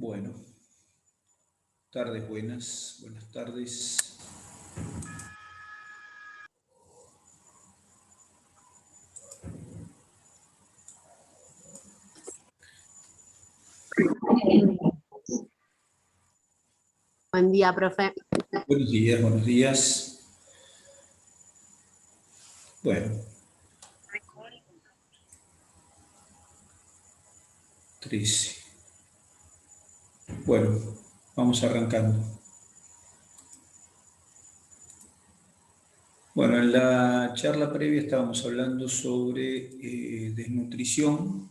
Bueno, tardes buenas tardes. Buen día, profe. Buenos días, buenos días. Bueno. 13. Bueno, vamos arrancando. Bueno, en la charla previa estábamos hablando sobre desnutrición,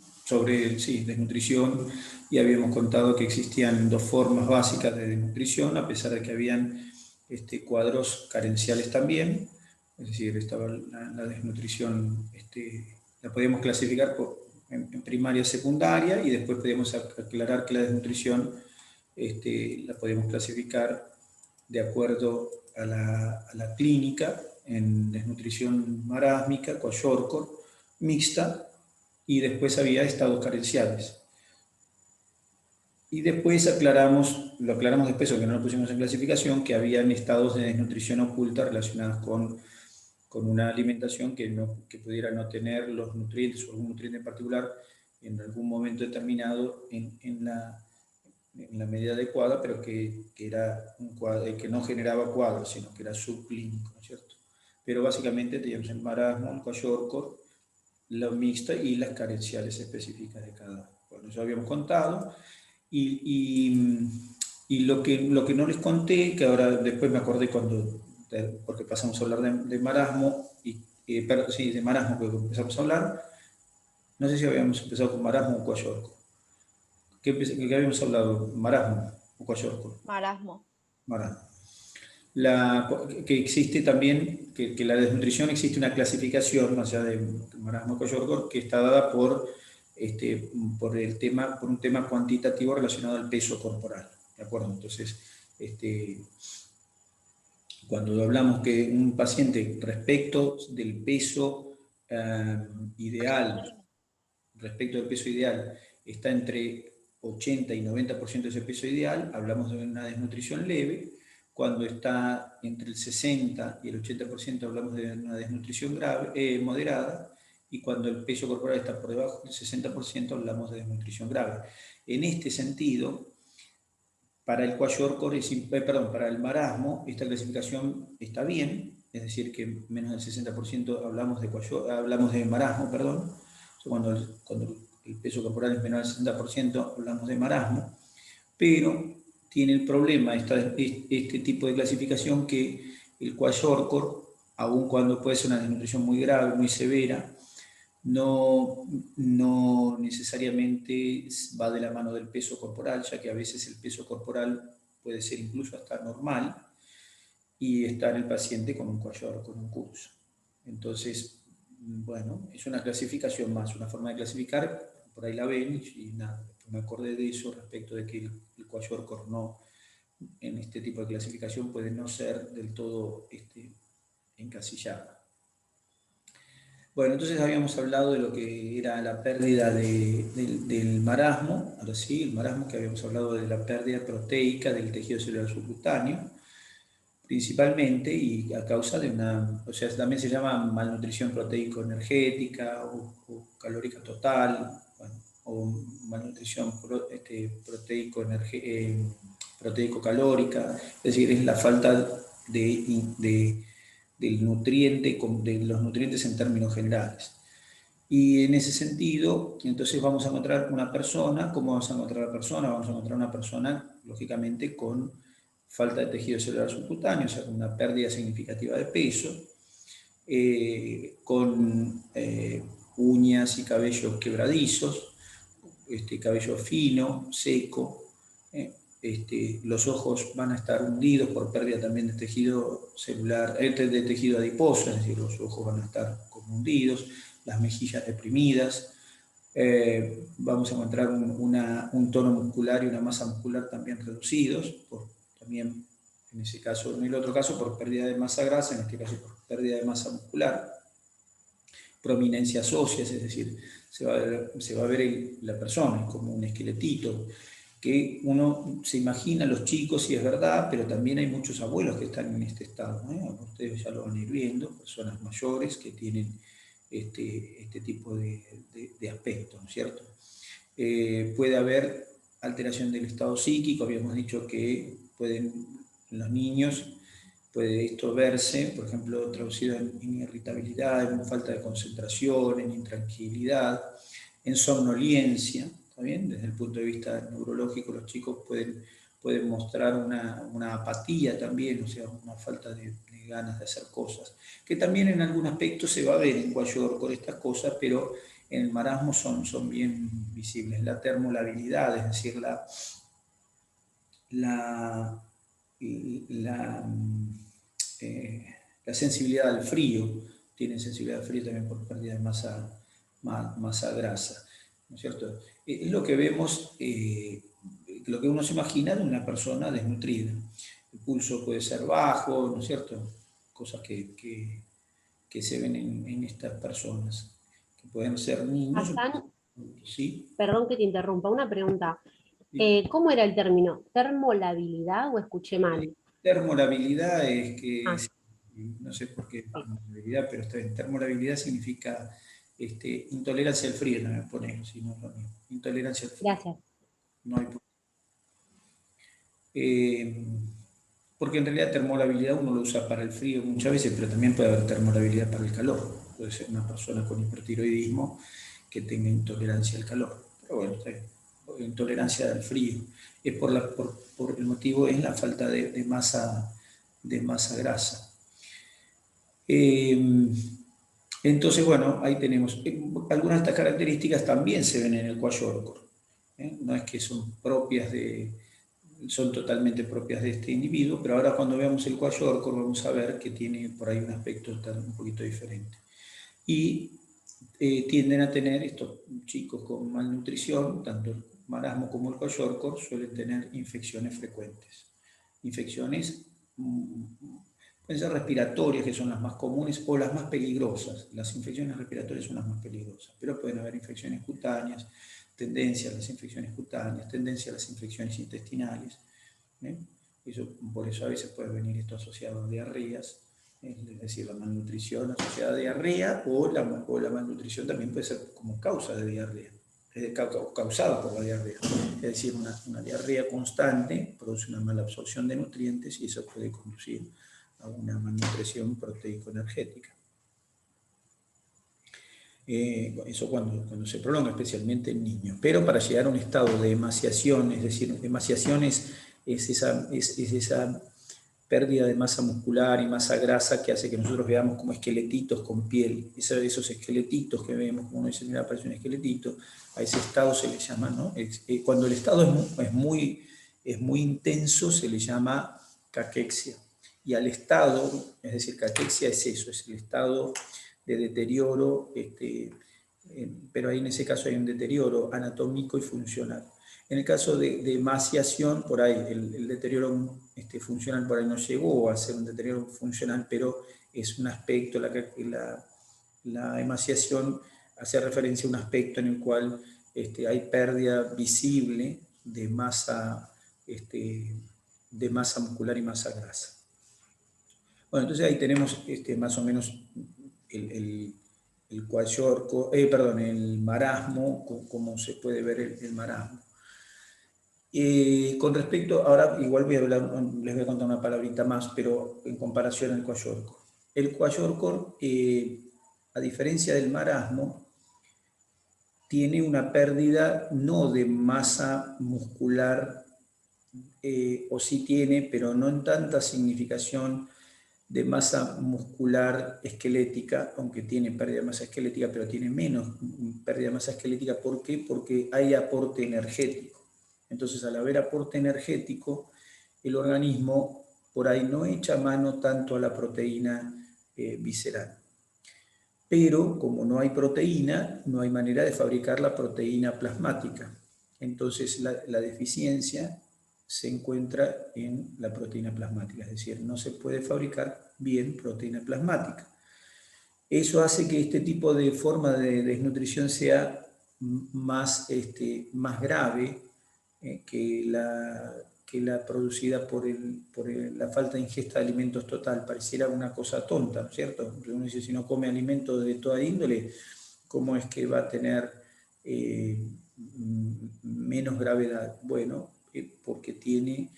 desnutrición, y habíamos contado que existían dos formas básicas de desnutrición, a pesar de que habían cuadros carenciales también. Es decir, estaba la desnutrición, la podíamos clasificar en primaria, secundaria, y después podíamos aclarar que la desnutrición la podíamos clasificar de acuerdo a la clínica en desnutrición marásmica, Kwashiorkor, mixta, y después había estados carenciales. Y después lo aclaramos después, o que no lo pusimos en clasificación, que habían estados de desnutrición oculta relacionados con una alimentación que pudiera no tener los nutrientes o algún nutriente en particular en algún momento determinado en la medida adecuada, pero que era un cuadro, que no generaba cuadros, sino que era subclínico, ¿no es cierto? Pero básicamente teníamos el marasmo, el Kwashiorkor, la mixta y las carenciales específicas de cada. Bueno, eso habíamos contado. Y lo que no les conté, que ahora después me acordé porque pasamos a hablar de marasmo, de marasmo, porque empezamos a hablar, no sé si habíamos empezado con marasmo o Kwashiorkor. ¿Qué habíamos hablado? ¿Marasmo o Kwashiorkor? Marasmo. Marasmo. Que existe también, que la desnutrición existe una clasificación, más allá de marasmo o Kwashiorkor, que está dada por un tema cuantitativo relacionado al peso corporal. ¿De acuerdo? Entonces, cuando hablamos que un paciente respecto del peso ideal, está entre 80 y 90% de ese peso ideal, hablamos de una desnutrición leve. Cuando está entre el 60 y el 80% hablamos de una desnutrición moderada, y cuando el peso corporal está por debajo del 60% hablamos de desnutrición grave. En este sentido, para el Kwashiorkor, para el marasmo, esta clasificación está bien, es decir, que menos del 60% hablamos de marasmo, perdón. Cuando el peso corporal es menor al 60%, hablamos de marasmo, pero tiene el problema este tipo de clasificación, que el Kwashiorkor, aun cuando puede ser una desnutrición muy grave, muy severa, no necesariamente va de la mano del peso corporal, ya que a veces el peso corporal puede ser incluso hasta normal y estar el paciente con un Kwashiorkor, con un curso. Entonces, bueno, es una clasificación más, una forma de clasificar, por ahí la ven, y nada, me acordé de eso respecto de que el Kwashiorkor no, en este tipo de clasificación, puede no ser del todo encasillado. Bueno, entonces habíamos hablado de lo que era la pérdida del marasmo, ahora sí, el marasmo, que habíamos hablado de la pérdida proteica del tejido celular subcutáneo, principalmente, y a causa de también se llama malnutrición proteico-energética o calórica total, bueno, o malnutrición proteico-calórica, es decir, es la falta del nutriente, de los nutrientes en términos generales. Y en ese sentido, entonces vamos a encontrar una persona. ¿Cómo vamos a encontrar a la persona? Vamos a encontrar una persona, lógicamente, con falta de tejido celular subcutáneo, o sea, con una pérdida significativa de peso, con uñas y cabellos quebradizos, cabello fino, seco, los ojos van a estar hundidos por pérdida también de tejido celular, de tejido adiposo, es decir, los ojos van a estar como hundidos, las mejillas deprimidas. Vamos a encontrar un tono muscular y una masa muscular también reducidos, también en ese caso, en el otro caso por pérdida de masa grasa, en este caso por pérdida de masa muscular. Prominencias óseas, es decir, se va a ver la persona como un esqueletito. que uno se imagina los chicos y es verdad, pero también hay muchos abuelos que están en este estado, ustedes ya lo van a ir viendo, personas mayores que tienen este tipo de aspectos, ¿no es cierto? Puede haber alteración del estado psíquico, habíamos dicho que en los niños puede esto verse, por ejemplo, traducido en irritabilidad, en falta de concentración, en intranquilidad, en somnolencia, ¿está bien? Desde el punto de vista neurológico, los chicos pueden mostrar una apatía también, o sea, una falta de ganas de hacer cosas, que también en algún aspecto se va a ver en Kwashiorkor con estas cosas, pero en el marasmo son bien visibles. La termolabilidad, es decir, la sensibilidad al frío, tienen sensibilidad al frío también por pérdida de masa grasa, ¿no es cierto? Es lo que vemos, lo que uno se imagina de una persona desnutrida. El pulso puede ser bajo, ¿no es cierto? Cosas que se ven en estas personas, que pueden ser niños, Hassan, ¿sí? perdón que te interrumpa, una pregunta. ¿Sí? ¿Cómo era el término? ¿Termolabilidad o escuché mal? Termolabilidad es que, Ah, no sé por qué sí. termolabilidad, pero está bien. Termolabilidad significa intolerancia al frío, no me pone, si no es lo mismo. Intolerancia al frío. Gracias. No hay, porque en realidad termolabilidad uno lo usa para el frío muchas veces, pero también puede haber termolabilidad para el calor. Puede ser una persona con hipertiroidismo que tenga intolerancia al calor. Pero bueno, está bien. Intolerancia al frío. Es por el motivo, es la falta de masa grasa. Entonces, bueno, ahí tenemos. Algunas de estas características también se ven en el Kwashiorkor. No es que son son totalmente propias de este individuo, pero ahora cuando veamos el Kwashiorkor vamos a ver que tiene por ahí un aspecto un poquito diferente. Y tienden a tener, estos chicos con malnutrición, tanto el marasmo como el Kwashiorkor, suelen tener infecciones frecuentes. Infecciones pueden ser respiratorias, que son las más comunes, o las más peligrosas. Las infecciones respiratorias son las más peligrosas, pero pueden haber infecciones cutáneas, tendencia a las infecciones cutáneas, tendencia a las infecciones intestinales. Por eso a veces puede venir esto asociado a diarreas, es decir, la malnutrición asociada a diarrea, o la malnutrición también puede ser como causa de diarrea, causada por la diarrea. Es decir, una diarrea constante produce una mala absorción de nutrientes y eso puede conducir a una malnutrición proteico-energética. Eso cuando se prolonga, especialmente en niños. Pero para llegar a un estado de emaciación, es decir, emaciación es esa pérdida de masa muscular y masa grasa que hace que nosotros veamos como esqueletitos con piel. Esos esqueletitos que vemos, como uno dice, mira, parece un esqueletito, a ese estado se le llama, ¿no? Cuando el estado es muy intenso, se le llama caquexia. Y al estado, es decir, caquexia es eso, es el estado de deterioro, pero ahí en ese caso hay un deterioro anatómico y funcional. En el caso de emaciación, por ahí el deterioro funcional por ahí no llegó a ser un deterioro funcional, pero es un aspecto, la emaciación hace referencia a un aspecto en el cual hay pérdida visible de masa muscular y masa grasa. Bueno, entonces ahí tenemos más o menos el el marasmo, como se puede ver el marasmo. Con respecto, ahora igual les voy a contar una palabrita más, pero en comparación al Kwashiorkor. El Kwashiorkor, a diferencia del marasmo, tiene una pérdida no de masa muscular, o sí tiene, pero no en tanta significación de masa muscular esquelética, aunque tiene pérdida de masa esquelética, pero tiene menos pérdida de masa esquelética. ¿Por qué? Porque hay aporte energético. Entonces, al haber aporte energético, el organismo por ahí no echa mano tanto a la proteína visceral. Pero como no hay proteína, no hay manera de fabricar la proteína plasmática. Entonces, la deficiencia se encuentra en la proteína plasmática, es decir, no se puede fabricar bien proteína plasmática. Eso hace que este tipo de forma de desnutrición sea más grave que la producida por la falta de ingesta de alimentos total. Pareciera una cosa tonta, ¿no es cierto? Uno dice, si no come alimentos de toda índole, ¿cómo es que va a tener menos gravedad? Bueno, porque tiene,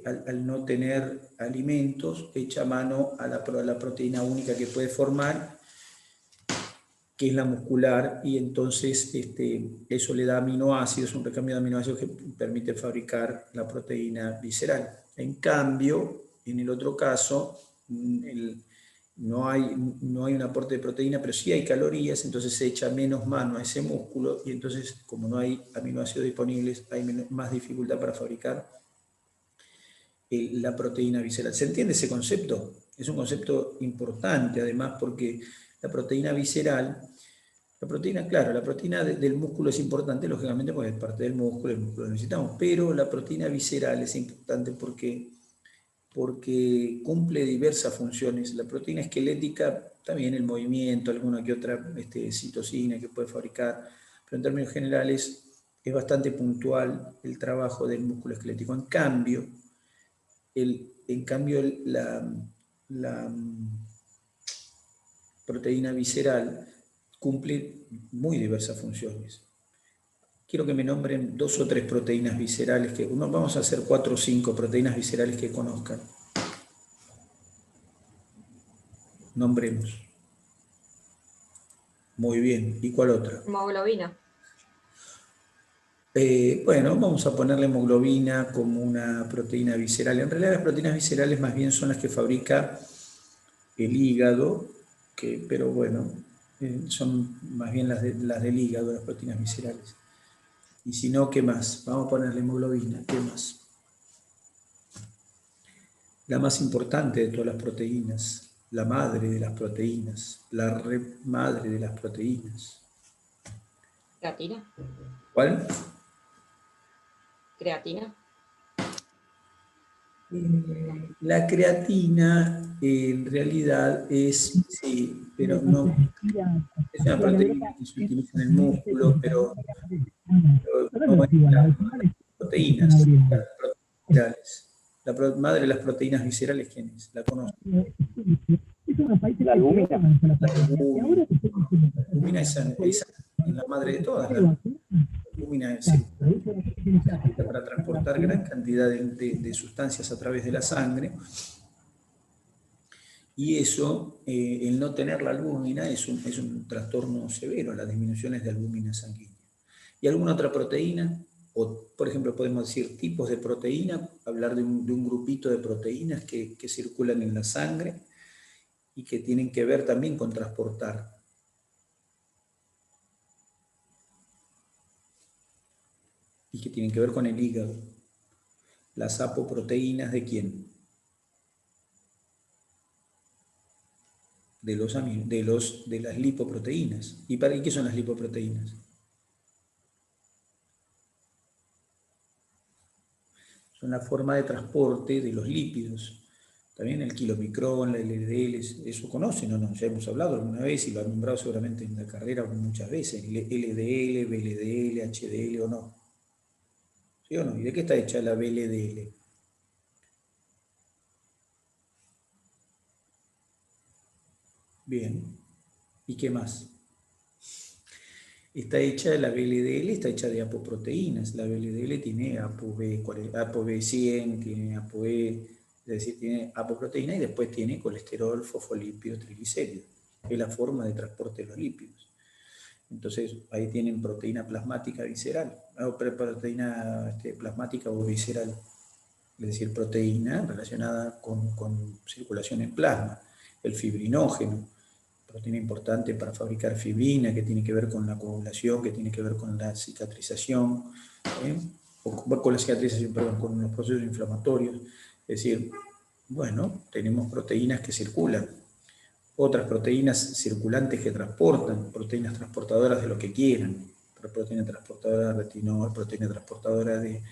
al no tener alimentos, echa mano a la proteína única que puede formar, que es la muscular, y entonces eso le da aminoácidos, un recambio de aminoácidos que permite fabricar la proteína visceral. En cambio, en el otro caso, no hay un aporte de proteína, pero sí hay calorías, entonces se echa menos mano a ese músculo, y entonces, como no hay aminoácidos disponibles, hay más dificultad para fabricar la proteína visceral. ¿Se entiende ese concepto? Es un concepto importante, además, porque la proteína visceral, la proteína, claro, la proteína del músculo es importante, lógicamente, porque es parte del músculo, el músculo lo necesitamos, pero la proteína visceral es importante porque cumple diversas funciones. La proteína esquelética, también el movimiento, alguna que otra citosina que puede fabricar, pero en términos generales es bastante puntual el trabajo del músculo esquelético. En cambio, la proteína visceral cumple muy diversas funciones. Quiero que me nombren 2 o 3 proteínas viscerales, vamos a hacer 4 o 5 proteínas viscerales que conozcan. Nombremos. Muy bien. ¿Y cuál otra? Hemoglobina. Bueno, vamos a ponerle hemoglobina como una proteína visceral. En realidad las proteínas viscerales más bien son las que fabrica el hígado, pero bueno, son más bien las del hígado, las proteínas viscerales. Y si no, ¿qué más? Vamos a ponerle hemoglobina. ¿Qué más? La más importante de todas las proteínas, la madre de las proteínas, la madre de las proteínas. Creatina. ¿Cuál? Creatina. La creatina en realidad es, sí, pero no, es una proteína que se utiliza en el músculo, pero no es la proteínas viscerales. La madre de las proteínas viscerales, ¿quién es? ¿La conozco? La albúmina. La albúmina es la madre de todas. La albúmina es para transportar gran cantidad de sustancias a través de la sangre. Y eso, el no tener la albúmina es un trastorno severo, las disminuciones de albúmina sanguínea. ¿Y alguna otra proteína? O, por ejemplo, podemos decir tipos de proteína, hablar de un grupito de proteínas que circulan en la sangre y que tienen que ver también con transportar. Y que tienen que ver con el hígado. Las apoproteínas, ¿de quién? De las lipoproteínas. ¿Y para qué son las lipoproteínas? Son la forma de transporte de los lípidos. También el kilomicrón, la LDL, eso conocen o no, ya hemos hablado alguna vez y lo han nombrado seguramente en la carrera muchas veces, LDL, VLDL, HDL o no. ¿Sí o no? ¿Y de qué está hecha la VLDL? Bien. ¿Y qué más? Está hecha, la VLDL está hecha de apoproteínas. La VLDL tiene ApoB100, tiene ApoE, es decir, tiene apoproteína y después tiene colesterol, fosfolípidos, triglicéridos. Es la forma de transporte de los lípidos. Entonces, ahí tienen proteína plasmática visceral, proteína plasmática o visceral, es decir, proteína relacionada con circulación en plasma, el fibrinógeno, proteína importante para fabricar fibrina, que tiene que ver con la coagulación, que tiene que ver con la cicatrización, con los procesos inflamatorios. Es decir, bueno, tenemos proteínas que circulan, otras proteínas circulantes que transportan, proteínas transportadoras de lo que quieran, proteína transportadora de retinol, proteína transportadora de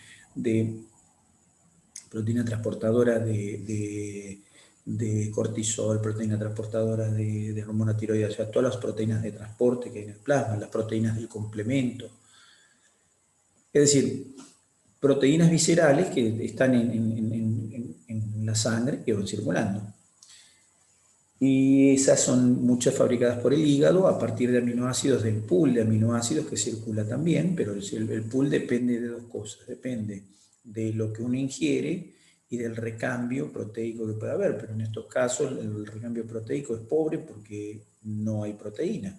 cortisol, proteína transportadora de hormona tiroidea, o sea, todas las proteínas de transporte que hay en el plasma, las proteínas del complemento. Es decir, proteínas viscerales que están en la sangre que van circulando. Y esas son muchas fabricadas por el hígado a partir de aminoácidos, del pool de aminoácidos que circula también, pero el pool depende de dos cosas, depende de lo que uno ingiere y del recambio proteico que pueda haber, pero en estos casos el recambio proteico es pobre porque no hay proteína.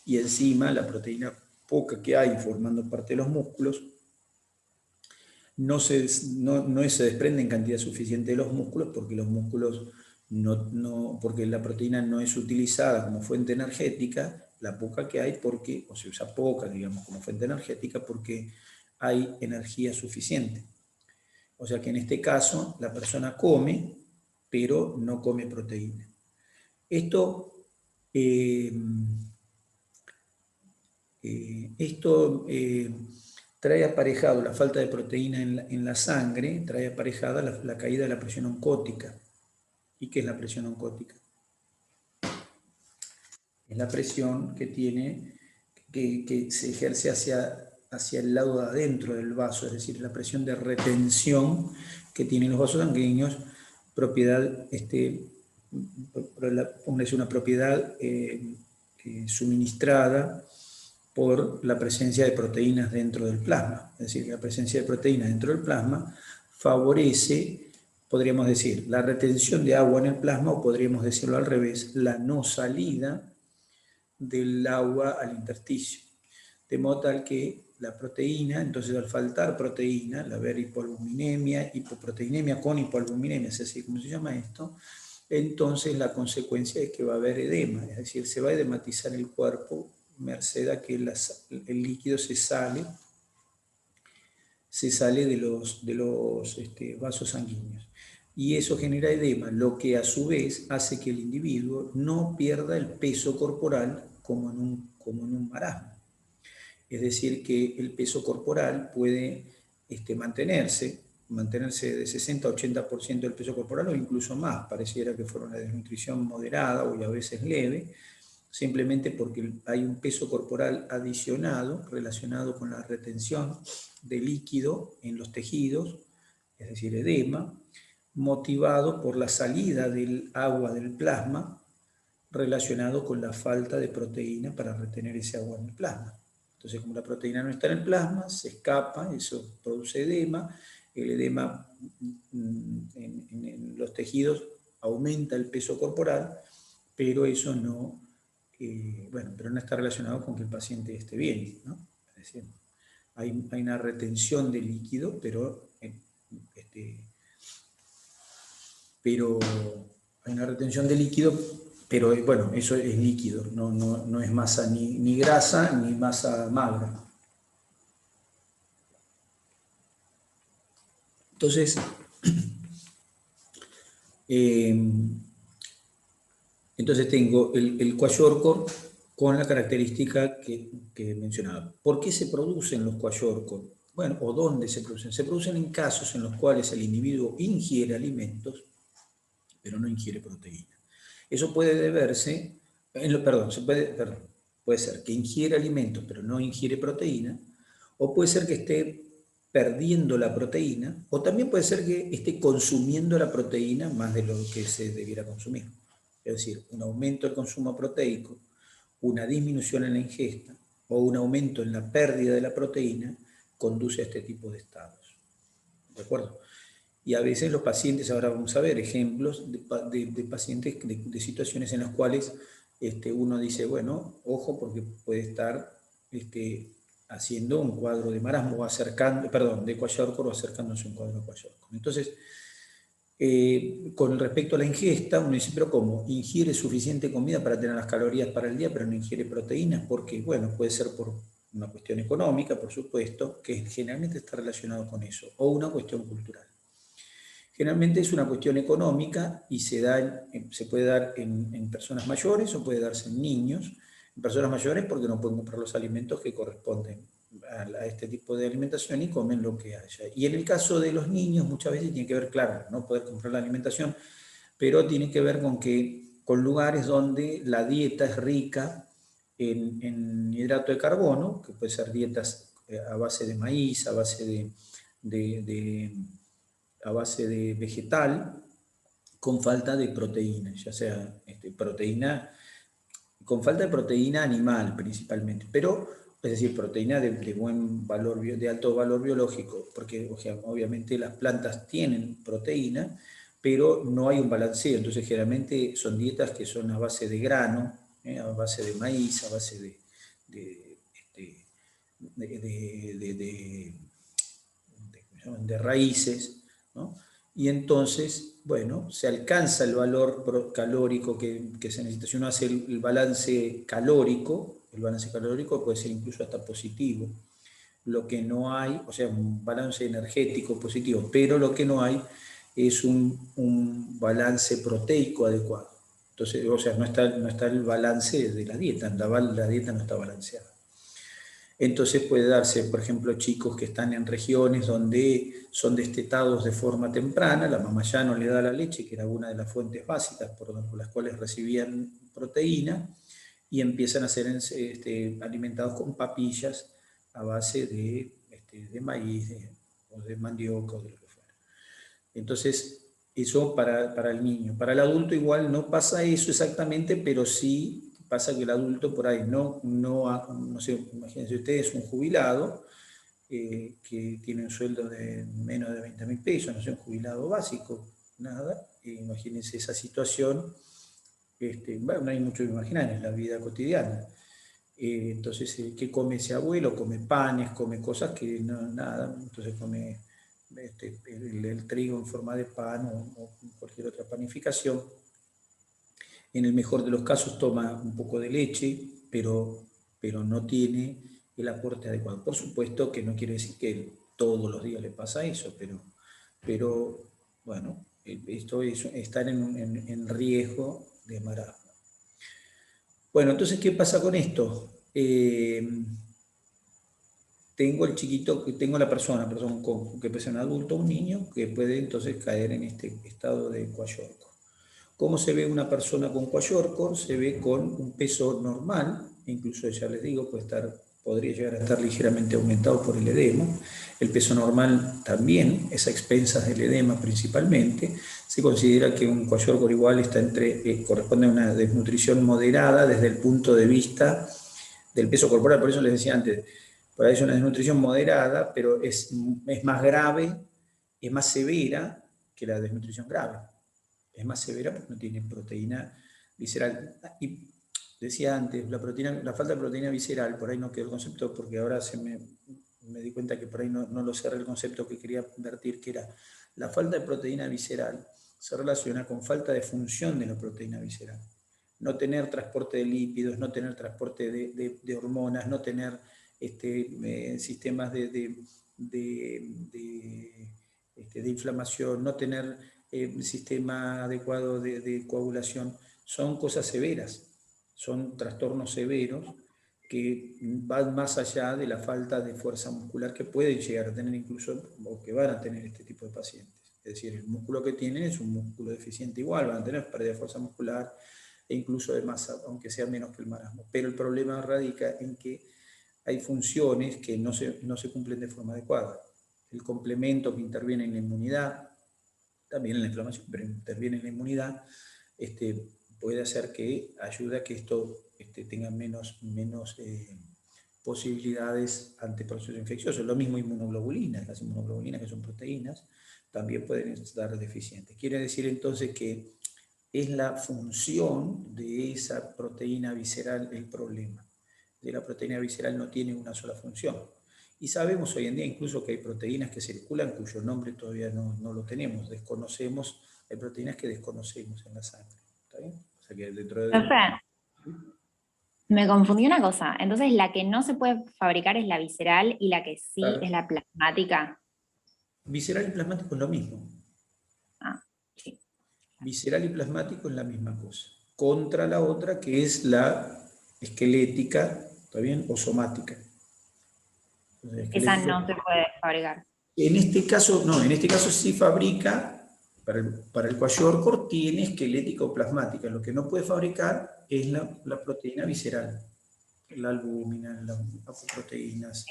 Y encima la proteína poca que hay formando parte de los músculos no se desprende en cantidad suficiente de los músculos porque los músculos porque la proteína no es utilizada como fuente energética, la poca que hay, porque, o se usa poca, digamos, como fuente energética porque hay energía suficiente. O sea que en este caso la persona come, pero no come proteína. Esto trae aparejado la falta de proteína en la sangre, trae aparejada la caída de la presión oncótica. ¿Y qué es la presión oncótica? Es la presión que se ejerce hacia el lado de adentro del vaso, es decir, la presión de retención que tienen los vasos sanguíneos, propiedad, una propiedad suministrada por la presencia de proteínas dentro del plasma. Es decir, la presencia de proteínas dentro del plasma favorece, podríamos decir, la retención de agua en el plasma, o podríamos decirlo al revés, la no salida del agua al intersticio. De modo tal que la proteína, entonces al faltar proteína, al haber hipoalbuminemia, hipoproteinemia con hipoalbuminemia, es así como se llama esto, entonces la consecuencia es que va a haber edema, es decir, se va a edematizar el cuerpo merced a que el líquido se sale de los vasos sanguíneos. Y eso genera edema, lo que a su vez hace que el individuo no pierda el peso corporal como en un marasmo. Es decir, que el peso corporal puede mantenerse de 60 a 80% del peso corporal o incluso más. Pareciera que fuera una desnutrición moderada o a veces leve, simplemente porque hay un peso corporal adicionado relacionado con la retención de líquido en los tejidos, es decir, edema, motivado por la salida del agua del plasma relacionado con la falta de proteína para retener ese agua en el plasma. Entonces, como la proteína no está en el plasma, se escapa, eso produce edema. El edema en los tejidos aumenta el peso corporal, pero eso no está relacionado con que el paciente esté bien, ¿no? Es decir, hay una retención de líquido, pero hay una retención de líquido, pero bueno, eso es líquido, no es masa ni grasa ni masa magra. Entonces, tengo el kwashiorkor con la característica que mencionaba. ¿Por qué se producen los kwashiorkor? Bueno, ¿o dónde se producen? Se producen en casos en los cuales el individuo ingiere alimentos, pero no ingiere proteína. Eso puede deberse, puede ser que ingiere alimentos, pero no ingiere proteína, o puede ser que esté perdiendo la proteína, o también puede ser que esté consumiendo la proteína más de lo que se debiera consumir. Es decir, un aumento del consumo proteico, una disminución en la ingesta o un aumento en la pérdida de la proteína conduce a este tipo de estados. ¿De acuerdo? Y a veces los pacientes, ahora vamos a ver ejemplos de pacientes, de situaciones en las cuales uno dice, bueno, ojo, porque puede estar haciendo un cuadro de marasmo o de kwashiorkor o acercándose a un cuadro de kwashiorkor. Entonces, con respecto a la ingesta, uno dice, pero ¿cómo? ¿Ingiere suficiente comida para tener las calorías para el día, pero no ingiere proteínas? Porque, bueno, puede ser por una cuestión económica, por supuesto, que generalmente está relacionado con eso, o una cuestión cultural. Generalmente es una cuestión económica y se puede dar en personas mayores o puede darse en niños. En personas mayores porque no pueden comprar los alimentos que corresponden a este tipo de alimentación y comen lo que haya. Y en el caso de los niños muchas veces tiene que ver, claro, no poder comprar la alimentación, pero tiene que ver con lugares donde la dieta es rica en hidrato de carbono, que puede ser dietas a base de maíz, a base a base de vegetal con falta de proteína, ya sea con falta de proteína animal principalmente, pero es decir, proteína de buen valor, de alto valor biológico, porque o sea, obviamente las plantas tienen proteína, pero no hay un balanceo, entonces generalmente son dietas que son a base de grano, a base de maíz, a base de raíces, ¿no? Y entonces, bueno, se alcanza el valor calórico que se necesita. Si uno hace el balance calórico puede ser incluso hasta positivo. Lo que no hay, o sea, un balance energético positivo, pero lo que no hay es un balance proteico adecuado. Entonces, o sea, no está el balance de la dieta, la dieta no está balanceada. Entonces puede darse, por ejemplo, chicos que están en regiones donde son destetados de forma temprana, la mamá ya no le da la leche, que era una de las fuentes básicas por las cuales recibían proteína, y empiezan a ser alimentados con papillas a base de maíz o de mandioca o de lo que fuera. Entonces, eso para el niño. Para el adulto igual no pasa eso exactamente, pero sí pasa que el adulto por ahí no sé, imagínense ustedes un jubilado que tiene un sueldo de menos de 20.000 pesos, no sé, un jubilado básico, nada, imagínense esa situación, bueno, no hay mucho que imaginar, es la vida cotidiana. Entonces, ¿qué come ese abuelo? Come panes, come cosas que no, nada, entonces come el trigo en forma de pan o cualquier otra panificación. En el mejor de los casos toma un poco de leche, pero no tiene el aporte adecuado. Por supuesto que no quiere decir que todos los días le pasa eso, pero bueno, esto es estar en riesgo de marasmo. Bueno, entonces, ¿qué pasa con esto? Tengo la persona que puede ser un adulto o un niño, que puede entonces caer en este estado de kwashiorkor. ¿Cómo se ve una persona con kwashiorkor? Se ve con un peso normal, incluso ya les digo, podría llegar a estar ligeramente aumentado por el edema. El peso normal también es a expensas del edema principalmente. Se considera que un kwashiorkor igual corresponde a una desnutrición moderada desde el punto de vista del peso corporal. Por eso les decía antes, por ahí es una desnutrición moderada, pero es más grave, es más severa que la desnutrición grave. Es más severa porque no tiene proteína visceral. Y decía antes, la falta de proteína visceral, por ahí no quedó el concepto, porque ahora me di cuenta que por ahí no lo cerré el concepto que quería vertir, que era la falta de proteína visceral se relaciona con falta de función de la proteína visceral. No tener transporte de lípidos, no tener transporte de hormonas, no tener sistemas de inflamación, no tener sistema adecuado de coagulación, son cosas severas, son trastornos severos que van más allá de la falta de fuerza muscular que pueden llegar a tener incluso, o que van a tener este tipo de pacientes. Es decir, el músculo que tienen es un músculo deficiente igual, van a tener pérdida de fuerza muscular e incluso de masa, aunque sea menos que el marasmo. Pero el problema radica en que hay funciones que no se cumplen de forma adecuada. El complemento que interviene en la inmunidad, también en la inflamación, pero interviene en la inmunidad, puede hacer que ayude a que esto tenga menos posibilidades ante procesos infecciosos. Lo mismo inmunoglobulinas, las inmunoglobulinas que son proteínas, también pueden estar deficientes. Quiere decir entonces que es la función de esa proteína visceral el problema. De la proteína visceral no tiene una sola función. Y sabemos hoy en día incluso que hay proteínas que circulan cuyo nombre todavía no lo tenemos, desconocemos, hay proteínas que desconocemos en la sangre. ¿Está bien? O sea que dentro de... Me confundí una cosa. Entonces, la que no se puede fabricar es la visceral y la que sí es la plasmática. Visceral y plasmático es lo mismo. Ah, sí. Visceral y plasmático es la misma cosa. Contra la otra que es la esquelética, ¿está bien? O somática. Esa no se puede fabricar. En este caso, no, en este caso sí fabrica, para el kwashiorkor tiene esquelética o plasmática. Lo que no puede fabricar es la proteína visceral, la albúmina, las apoproteínas,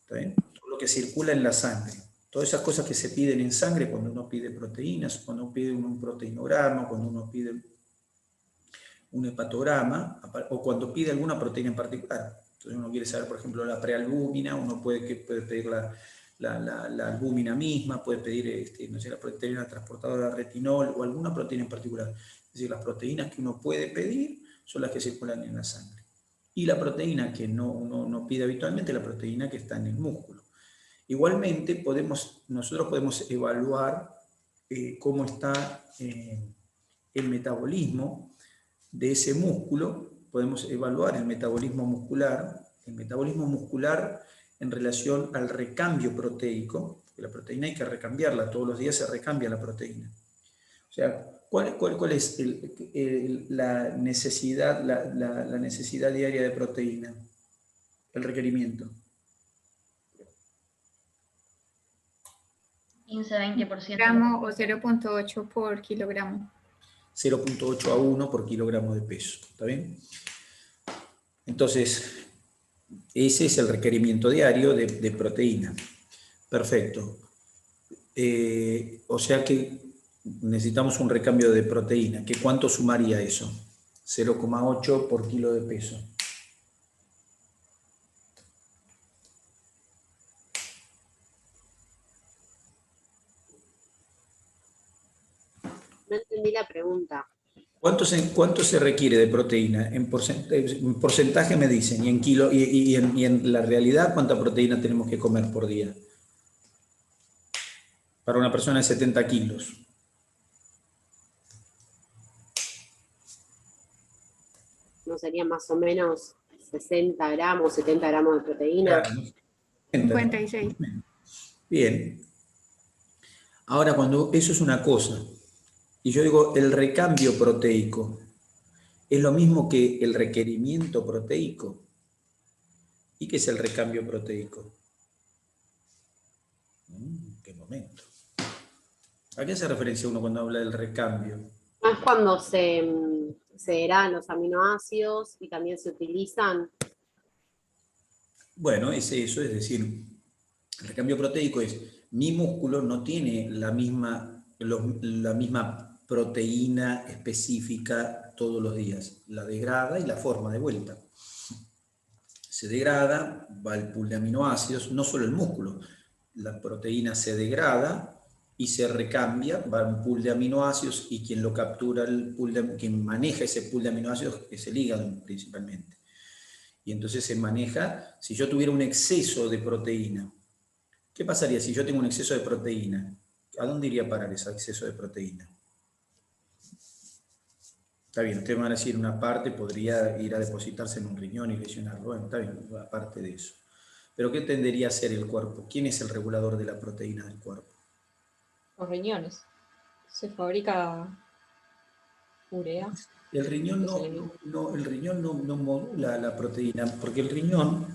¿está bien? Todo lo que circula en la sangre. Todas esas cosas que se piden en sangre cuando uno pide proteínas, cuando uno pide un proteinograma, cuando uno pide un hepatograma, o cuando pide alguna proteína en particular. Entonces uno quiere saber, por ejemplo, la prealbúmina, uno puede pedir la albúmina misma, puede pedir no sé, la proteína transportadora de retinol o alguna proteína en particular. Es decir, las proteínas que uno puede pedir son las que circulan en la sangre. Y la proteína que uno no pide habitualmente es la proteína que está en el músculo. Igualmente, nosotros podemos evaluar cómo está el metabolismo de ese músculo. Podemos evaluar el metabolismo muscular en relación al recambio proteico. La proteína hay que recambiarla, todos los días se recambia la proteína. O sea, ¿cuál es la necesidad diaria de proteína? El requerimiento. 15-20%. Gramo o 0.8 por kilogramo. 0.8 a 1 por kilogramo de peso. ¿Está bien? Entonces, ese es el requerimiento diario de proteína. Perfecto. O sea que necesitamos un recambio de proteína. ¿Qué cuánto sumaría eso? 0,8 por kilo de peso. No entendí la pregunta. ¿Cuánto se requiere de proteína? En porcentaje me dicen, y en kilo, y en la realidad, ¿cuánta proteína tenemos que comer por día? Para una persona de 70 kilos. ¿No serían más o menos 60 gramos, 70 gramos de proteína? Claro, 56. Bien. Ahora, cuando eso es una cosa, y yo digo el recambio proteico, ¿es lo mismo que el requerimiento proteico? ¿Y qué es el recambio proteico? ¿Qué momento? ¿A qué hace referencia uno cuando habla del recambio? Es cuando se degradan los aminoácidos y también se utilizan. Bueno, es eso, es decir, el recambio proteico es, mi músculo no tiene la misma proteína específica todos los días, la degrada y la forma de vuelta. Se degrada, va al pool de aminoácidos, no solo el músculo, la proteína se degrada y se recambia, va a un pool de aminoácidos y quien lo captura, quien maneja ese pool de aminoácidos es el hígado principalmente. Y entonces se maneja, si yo tuviera un exceso de proteína, ¿qué pasaría si yo tengo un exceso de proteína? ¿A dónde iría a parar ese exceso de proteína? Está bien, ustedes van a decir una parte podría ir a depositarse en un riñón y lesionarlo. Bueno, está bien, aparte de eso. Pero ¿qué tendería a hacer el cuerpo? ¿Quién es el regulador de la proteína del cuerpo? Los riñones. Se fabrica urea. El riñón no modula la proteína, porque el riñón,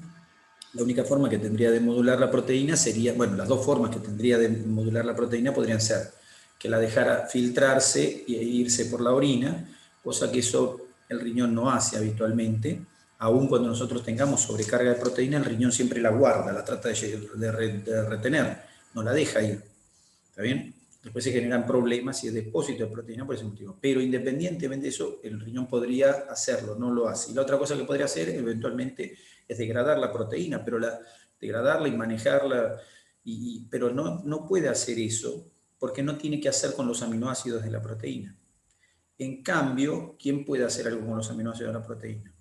la única forma que tendría de modular la proteína sería, bueno, las dos formas que tendría de modular la proteína podrían ser que la dejara filtrarse e irse por la orina, cosa que eso el riñón no hace habitualmente. Aún cuando nosotros tengamos sobrecarga de proteína, el riñón siempre la guarda, la trata de retener, no la deja ir. ¿Está bien? Después se generan problemas y es depósito de proteína por ese motivo. Pero independientemente de eso, el riñón podría hacerlo, no lo hace. Y la otra cosa que podría hacer eventualmente es degradar la proteína, pero degradarla y manejarla, pero no puede hacer eso porque no tiene que hacer con los aminoácidos de la proteína. En cambio, ¿quién puede hacer algo con los aminoácidos de la proteína?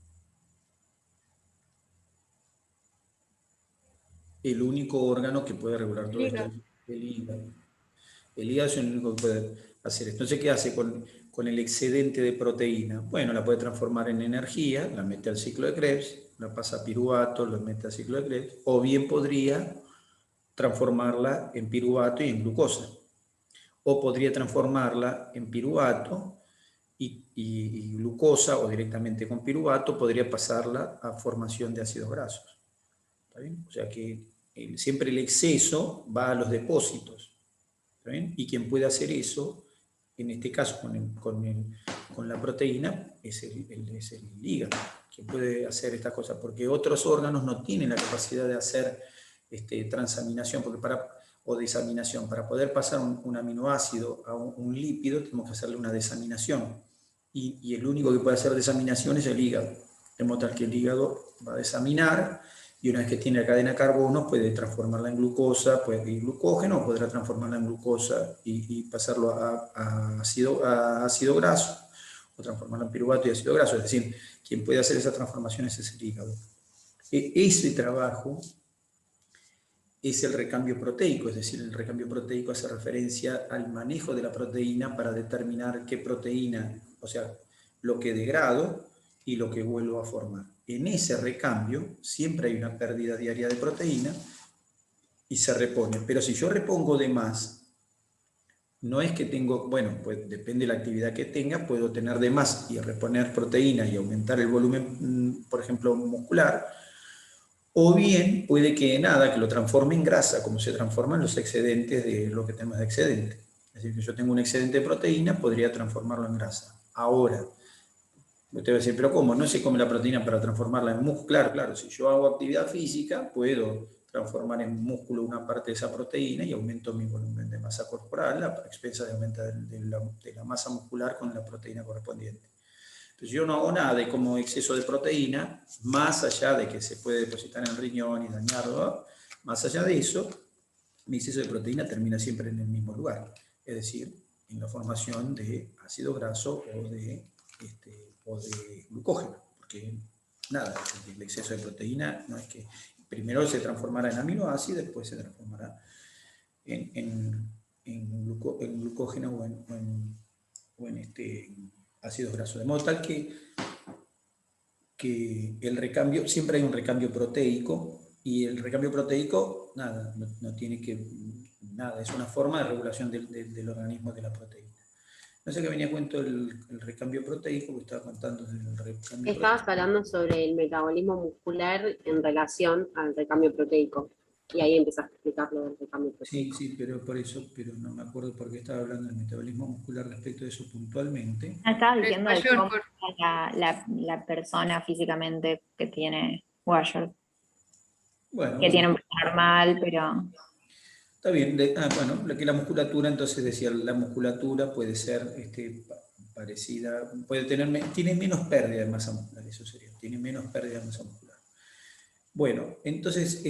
El único órgano que puede regular todo esto es el hígado. El hígado es el único que puede hacer esto. Entonces, ¿qué hace con el excedente de proteína? Bueno, la puede transformar en energía, la mete al ciclo de Krebs, la pasa a piruvato, la mete al ciclo de Krebs, o bien podría transformarla en piruvato y en glucosa. O podría transformarla en piruvato y glucosa, o directamente con piruvato, podría pasarla a formación de ácidos grasos. ¿Está bien? O sea que siempre el exceso va a los depósitos. ¿Está bien? Y quien puede hacer eso, en este caso con la proteína, es el hígado, quien puede hacer estas cosas, porque otros órganos no tienen la capacidad de hacer transaminación, porque o desaminación. Para poder pasar un aminoácido a un lípido tenemos que hacerle una desaminación. Y el único que puede hacer desaminación es el hígado. De modo tal que el hígado va a desaminar y una vez que tiene la cadena de carbono puede transformarla en glucosa, puede ir glucógeno, o podrá transformarla en glucosa y pasarlo a ácido graso, o transformarlo en piruvato y ácido graso. Es decir, quien puede hacer esas transformaciones es el hígado. Ese trabajo es el recambio proteico, es decir, el recambio proteico hace referencia al manejo de la proteína para determinar qué proteína, o sea, lo que degrado y lo que vuelvo a formar. En ese recambio siempre hay una pérdida diaria de proteína y se repone. Pero si yo repongo de más, no es que tengo, bueno, pues depende de la actividad que tenga, puedo tener de más y reponer proteína y aumentar el volumen, por ejemplo, muscular, o bien puede que nada, que lo transforme en grasa, como se transforman los excedentes de lo que tenemos de excedente. Es decir, que yo tengo un excedente de proteína, podría transformarlo en grasa. Ahora, usted va a decir, pero ¿cómo? ¿No se come la proteína para transformarla en músculo? Claro, claro, si yo hago actividad física, puedo transformar en músculo una parte de esa proteína y aumento mi volumen de masa corporal a expensas de aumentar de la masa muscular con la proteína correspondiente. Entonces yo no hago nada de como exceso de proteína, más allá de que se puede depositar en el riñón y dañarlo, más allá de eso, mi exceso de proteína termina siempre en el mismo lugar, es decir, en la formación de ácido graso o de glucógeno, porque nada, el exceso de proteína no es que primero se transformará en aminoácido, después se transformará en glucógeno o en ácidos grasos. De modo tal que el recambio, siempre hay un recambio proteico, y el recambio proteico, nada, no tiene que, nada, es una forma de regulación del organismo de la proteína. No sé qué venía a cuento el recambio proteico, que estaba contando del recambio Estabas proteico. hablando sobre el metabolismo muscular en relación al recambio proteico. Y ahí empezaste a explicar lo del recambio proteico. Sí, pero por eso, pero no me acuerdo por qué estaba hablando del metabolismo muscular respecto de eso puntualmente. Estaba Es diciendo de mayor cómo por- la persona físicamente que tiene Guayard, Bueno, que tiene un peso normal, pero está bien. Bueno, que la musculatura, entonces decía, la musculatura puede ser parecida, tiene menos pérdida de masa muscular, eso sería, tiene menos pérdida de masa muscular. Bueno, entonces,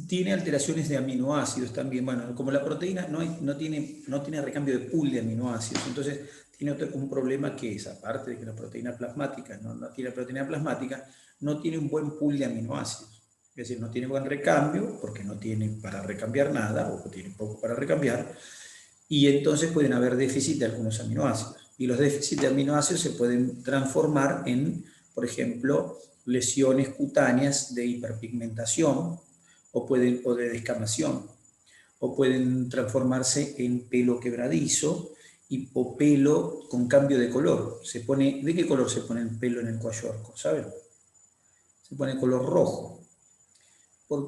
tiene alteraciones de aminoácidos también. Bueno, como la proteína no tiene recambio de pool de aminoácidos, entonces tiene un problema que es, aparte de que la proteína plasmática no tiene proteína plasmática, no tiene un buen pool de aminoácidos. Es decir, no tiene buen recambio, porque no tiene para recambiar nada, o tiene poco para recambiar, y entonces pueden haber déficit de algunos aminoácidos. Y los déficits de aminoácidos se pueden transformar en, por ejemplo, lesiones cutáneas de hiperpigmentación, o de descamación, o pueden transformarse en pelo quebradizo o pelo con cambio de color. ¿De qué color se pone el pelo en el cuayorco? ¿Saben? Se pone de color rojo.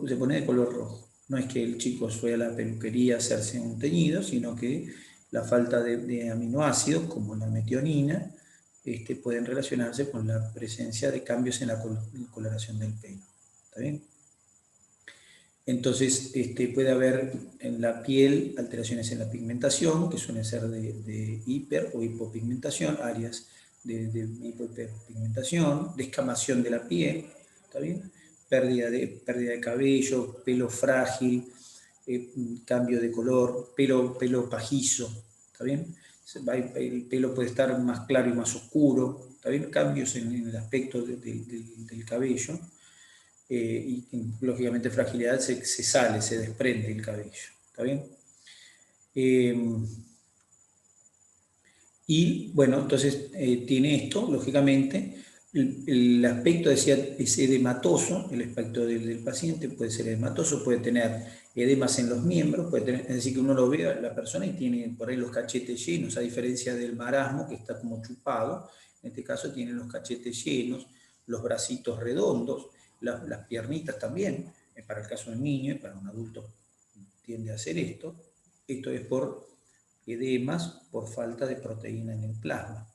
Se pone de color rojo. No es que el chico fue a la peluquería a hacerse un teñido, sino que la falta de aminoácidos, como la metionina, pueden relacionarse con la presencia de cambios en la coloración del pelo. ¿Está bien? Entonces, puede haber en la piel alteraciones en la pigmentación, que suelen ser de hiper o hipopigmentación, áreas de hipopigmentación, descamación de la piel, ¿está bien? Pérdida de cabello, pelo frágil, cambio de color, pelo pajizo, ¿está bien? El pelo puede estar más claro y más oscuro, ¿está bien? Cambios en el aspecto del cabello. Y lógicamente fragilidad se desprende el cabello, ¿está bien? Y bueno, entonces tiene esto, lógicamente, el aspecto decía, es edematoso, el aspecto del paciente puede ser edematoso, puede tener edemas en los miembros, es decir, que uno lo ve a la persona y tiene por ahí los cachetes llenos, a diferencia del marasmo que está como chupado, en este caso tiene los cachetes llenos, los bracitos redondos, las piernitas también, para el caso del niño y para un adulto tiende a hacer esto. Esto es por edemas, por falta de proteína en el plasma.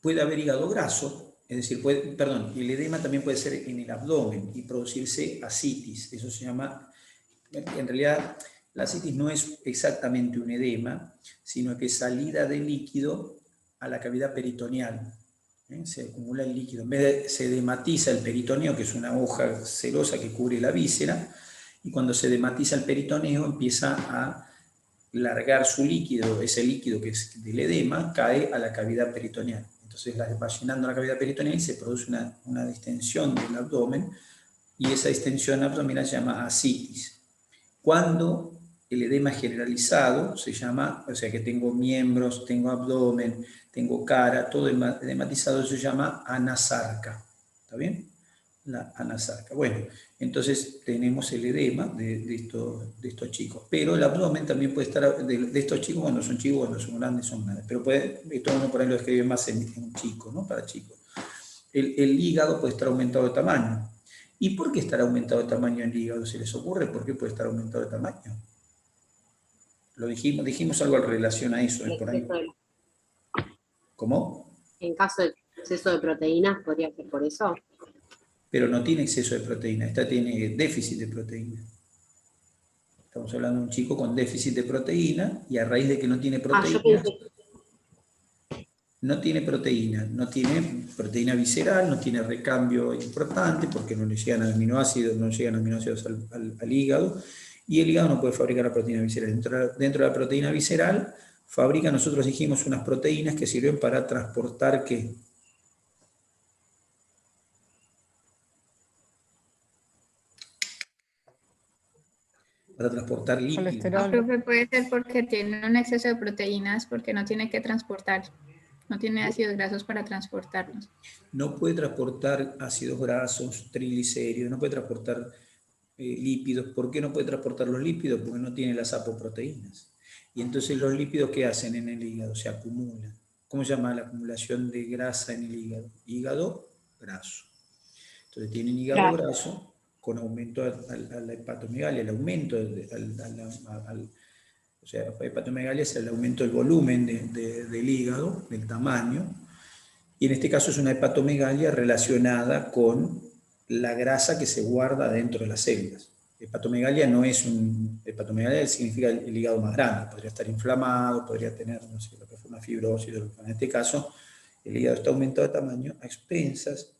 Puede haber hígado graso, Es decir, perdón, el edema también puede ser en el abdomen y producirse ascitis. Eso se llama, en realidad, la ascitis no es exactamente un edema, sino que es salida de líquido a la cavidad peritoneal. Se acumula el líquido. En vez de, se edematiza el peritoneo, que es una hoja serosa que cubre la víscera, y cuando se edematiza el peritoneo empieza a largar su líquido, ese líquido que es del edema, cae a la cavidad peritoneal. Entonces va llenando la cavidad peritoneal y se produce una distensión del abdomen, y esa distensión abdominal se llama ascitis. Cuando el edema es generalizado, se llama, o sea que tengo miembros, tengo abdomen, tengo cara, todo edematizado, se llama anasarca. ¿Está bien? La anasarca. Bueno, entonces tenemos el edema de estos chicos. Pero el abdomen también puede estar, de estos chicos, cuando son chicos, cuando son grandes, son grandes. Pero esto uno por ahí lo escribe más en chicos, ¿no? Para chicos. El hígado puede estar aumentado de tamaño. ¿Y por qué estará aumentado de tamaño el hígado? ¿Se les ocurre por qué puede estar aumentado de tamaño? Lo dijimos algo en relación a eso. Por ahí. ¿Cómo? En caso de exceso de proteínas, podría ser por eso. Pero no tiene exceso de proteína, esta tiene déficit de proteína. Estamos hablando de un chico con déficit de proteína, y a raíz de que no tiene proteína, no tiene proteína visceral, no tiene recambio importante, porque no le llegan aminoácidos, al hígado, y el hígado no puede fabricar la proteína visceral. Dentro de la proteína visceral, fabrica, nosotros dijimos, unas proteínas que sirven para transportar, ¿qué? Para transportar líquido. Colesterol. Profe, puede ser porque tiene un exceso de proteínas, porque no tiene que transportar, no tiene ácidos grasos para transportarlos. No puede transportar ácidos grasos, triglicéridos, no puede transportar lípidos. ¿Por qué no puede transportar los lípidos? Porque no tiene las apoproteínas. Y entonces los lípidos, ¿qué hacen en el hígado? Se acumulan. ¿Cómo se llama la acumulación de grasa en el hígado? Hígado graso. Entonces tienen hígado graso con aumento a la hepatomegalia. El aumento, o sea, hepatomegalia es el aumento del volumen del hígado, del tamaño, y en este caso es una hepatomegalia relacionada con la grasa que se guarda dentro de las células. Hepatomegalia no es hepatomegalia significa el hígado más grande, podría estar inflamado, podría tener, no sé, lo que fue una fibrosis, en este caso el hígado está aumentado de tamaño a expensas,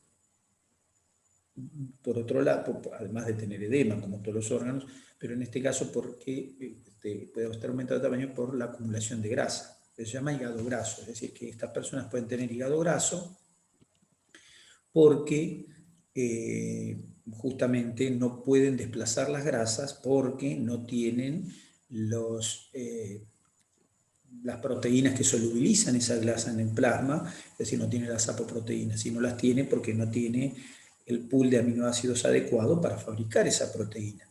por otro lado, además de tener edema como todos los órganos, pero en este caso porque puede estar aumentado de tamaño por la acumulación de grasa. Se llama hígado graso, es decir, que estas personas pueden tener hígado graso porque justamente no pueden desplazar las grasas, porque no tienen las proteínas que solubilizan esa grasa en el plasma, es decir, no tiene las apoproteínas, y no las tiene porque no tiene el pool de aminoácidos adecuado para fabricar esa proteína.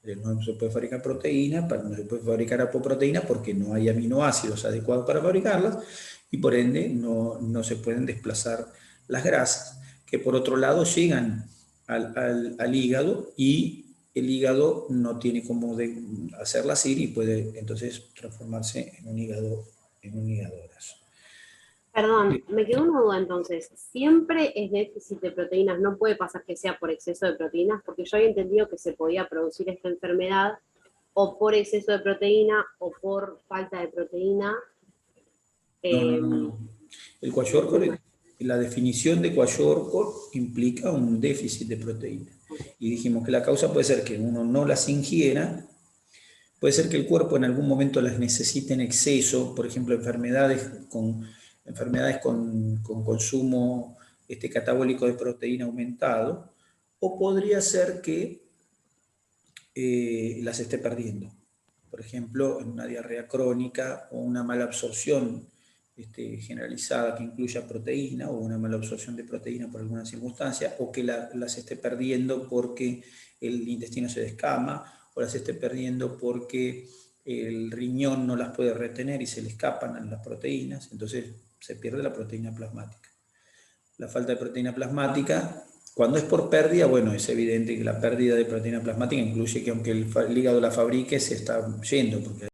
No se puede fabricar proteína, no se puede fabricar apoproteína porque no hay aminoácidos adecuados para fabricarlas, y por ende no se pueden desplazar las grasas, que por otro lado llegan al hígado, y el hígado no tiene cómo hacerlas ir, y puede entonces transformarse en un hígado graso. Perdón, me quedó una duda entonces. ¿Siempre es déficit de proteínas? ¿No puede pasar que sea por exceso de proteínas? Porque yo había entendido que se podía producir esta enfermedad o por exceso de proteína o por falta de proteína. No. El kwashiorkor, la definición de kwashiorkor implica un déficit de proteína. Y dijimos que la causa puede ser que uno no las ingiera, puede ser que el cuerpo en algún momento las necesite en exceso, por ejemplo, enfermedades con consumo catabólico de proteína aumentado, o podría ser que las esté perdiendo. Por ejemplo, en una diarrea crónica o una mala absorción generalizada que incluya proteína, o una mala absorción de proteína por alguna circunstancia, o que las esté perdiendo porque el intestino se descama, o las esté perdiendo porque el riñón no las puede retener y se le escapan las proteínas, entonces se pierde la proteína plasmática. La falta de proteína plasmática, cuando es por pérdida, bueno, es evidente que la pérdida de proteína plasmática incluye que aunque el hígado la fabrique, se está yendo, porque